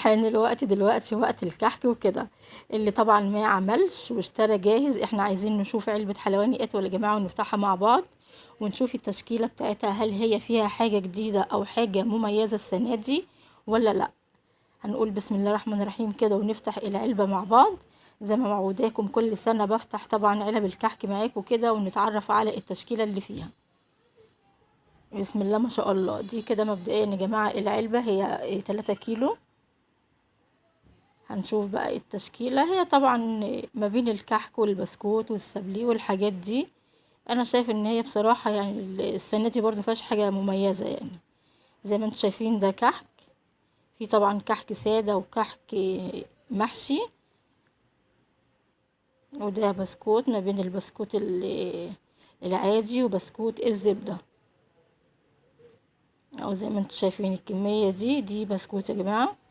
حان الوقت دلوقتي وقت الكحك وكده. اللي طبعا ما عملش واشترى جاهز، احنا عايزين نشوف علبة حلواني اتول يا جماعة ونفتحها مع بعض ونشوف التشكيلة بتاعتها، هل هي فيها حاجة جديدة او حاجة مميزة السنة دي ولا لا. هنقول بسم الله الرحمن الرحيم كده ونفتح العلبة مع بعض. زي ما معوداكم كل سنة بفتح طبعا علب الكحك معاكم كده ونتعرف على التشكيلة اللي فيها. بسم الله ما شاء الله. دي كده مبدئيا يا جماعة العلبة هي 3 كيلو. هنشوف بقى التشكيلة، هي طبعا ما بين الكحك والبسكوت والسابليه والحاجات دي. انا شايف ان هي بصراحة يعني السنة دي برضو مفيهاش حاجة مميزة يعني. زي ما انتم شايفين ده كحك، في طبعا كحك سادة وكحك محشي، وده بسكوت ما بين البسكوت العادي وبسكوت الزبدة. او زي ما انتم شايفين الكمية دي بسكوت يا جماعة.